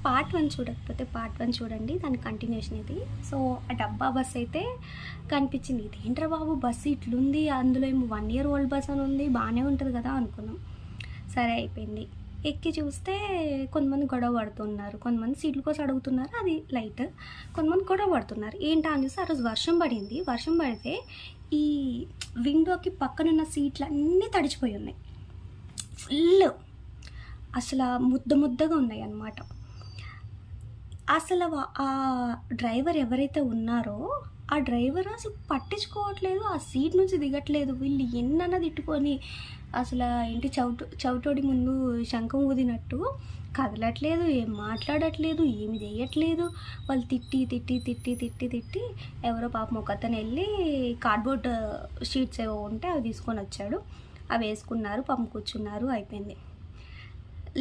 Part 1 చూడకపోతే part 1 చూడండి, దాని కంటిన్యూషన్ ఇది. సో ఆ డబ్బా బస్ అయితే కనిపించింది. ఇదేంట్రా బాబు బస్సు ఇట్లుంది, అందులో ఏమో 1 year old బస్ అని ఉంది, బాగానే ఉంటుంది కదా అనుకున్నాం. సరే అయిపోయింది. ఎక్కి చూస్తే కొంతమంది గొడవ పడుతున్నారు, కొంతమంది సీట్ల కోసం అడుగుతున్నారు, అది లైట్. కొంతమంది గొడవ పడుతున్నారు. ఏంటా అని చూస్తే ఆ రోజు వర్షం పడింది. వర్షం పడితే ఈ విండోకి పక్కనున్న సీట్లు అన్నీ తడిచిపోయి ఉన్నాయి, ఫుల్ అసలు ముద్దగా ఉన్నాయి అన్నమాట. అసలు ఆ డ్రైవర్ ఎవరైతే ఉన్నారో ఆ డ్రైవర్ అసలు పట్టించుకోవట్లేదు, ఆ సీట్ నుంచి దిగట్లేదు. వీళ్ళు ఎన్నన్నా తిట్టుకొని అసలు ఏంటి చవిటోడి ముందు శంఖం ఊదినట్టు కదలట్లేదు, ఏం మాట్లాడట్లేదు, ఏమి చేయట్లేదు. వాళ్ళు తిట్టి ఎవరో పాపం ఒకతను వెళ్ళి కార్డ్బోర్డ్ షీట్స్ ఏవో ఉంటే అవి తీసుకొని వచ్చాడు. అవి వేసుకున్నారు, పాపం కూర్చున్నారు, అయిపోయింది.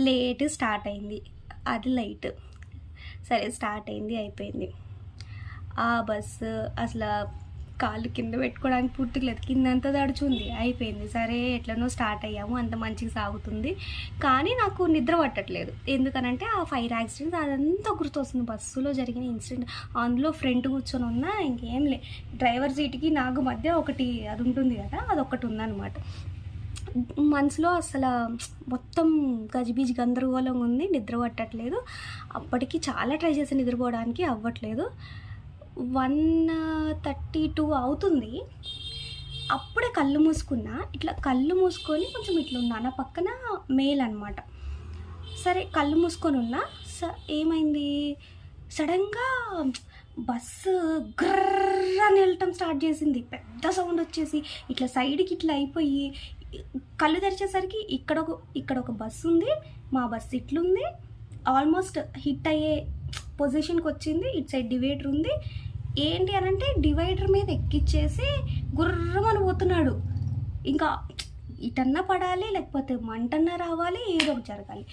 లేట్ స్టార్ట్ అయింది, అది లైట్. సరే స్టార్ట్ అయింది, అయిపోయింది. ఆ బస్సు అసలు కాళ్ళు కింద పెట్టుకోవడానికి పూర్తిగా లేదు, కిందంతా తడుచుంది, అయిపోయింది. సరే ఎట్లనో స్టార్ట్ అయ్యాము, అంత మంచిగా సాగుతుంది. కానీ నాకు నిద్ర పట్టట్లేదు. ఎందుకనంటే ఆ ఫైర్ యాక్సిడెంట్స్ అదంతా గుర్తొస్తుంది, బస్సులో జరిగిన ఇన్సిడెంట్. అందులో ఫ్రంట్ కూర్చొని ఉన్నా, ఇంకేం లే, డ్రైవర్ సీట్కి నాకు మధ్య ఒకటి అది ఉంటుంది కదా, అదొకటి ఉందన్నమాట. మనసులో అసలు మొత్తం గజిబిజి గందరగోళంగా ఉంది, నిద్ర పట్టట్లేదు. అప్పటికి చాలా ట్రై చేసి నిద్రపోవడానికి అవ్వట్లేదు. 1:32 అవుతుంది. అప్పుడే కళ్ళు మూసుకున్నా, ఇట్లా కళ్ళు మూసుకొని కొంచెం ఇట్లా ఉన్నా, నా పక్కన మేల్ అనమాట. సరే కళ్ళు మూసుకొని ఉన్నా, ఏమైంది సడన్గా బస్సు గ్రర్ర అని వెళ్ళటం స్టార్ట్ చేసింది. పెద్ద సౌండ్ వచ్చేసి ఇట్లా సైడ్కి ఇట్లా అయిపోయి కళ్ళు తెరిచేసరికి ఇక్కడ ఒక బస్సు ఉంది, మా బస్సు ఇట్లుంది, ఆల్మోస్ట్ హిట్ అయ్యే పొజిషన్కి వచ్చింది. ఇటు సైడ్ డివైడర్ ఉంది. ఏంటి అని అంటే డివైడర్ మీద ఎక్కిచ్చేసి గుర్రమని పోతున్నాడు. ఇంకా ఇటన్నా పడాలి, లేకపోతే మంటన్నా రావాలి, ఏదో ఒకటి జరగాలి.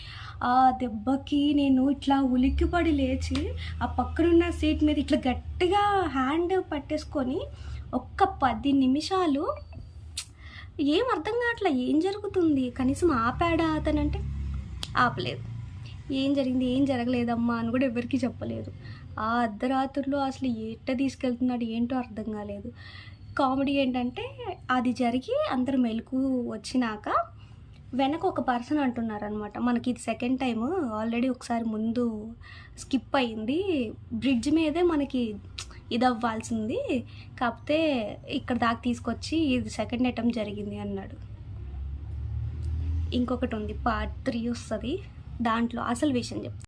ఆ దెబ్బకి నేను ఇట్లా ఉలిక్కిపడి లేచి ఆ పక్కనున్న సీట్ మీద ఇట్లా గట్టిగా హ్యాండ్ పట్టేసుకొని ఒక్క 10 నిమిషాలు ఏం అర్థం కావట్లే, ఏం జరుగుతుంది, కనీసం ఆపాడా అతనంటే ఆపలేదు. ఏం జరిగింది, ఏం జరగలేదమ్మా అని కూడా ఎవరికి చెప్పలేదు. ఆ అర్ధరాత్రుల్లో అసలు ఎట్ట తీసుకెళ్తున్నాడు ఏంటో అర్థం కాలేదు. కామెడీ ఏంటంటే అది జరిగి అందరు మెలకు వచ్చినాక వెనక ఒక పర్సన్ అంటున్నారనమాట, మనకి ఇది సెకండ్ టైము, ఆల్రెడీ ఒకసారి ముందు స్కిప్ అయింది, బ్రిడ్జ్ మీదే మనకి ఇది అవ్వాల్సింది, కాకపోతే ఇక్కడ దాకా తీసుకొచ్చి ఇది సెకండ్ అటెంప్ట్ జరిగింది అన్నాడు. ఇంకొకటి ఉంది, పార్ట్ 3 వస్తుంది, దాంట్లో అసలు విషయం చెప్తాను.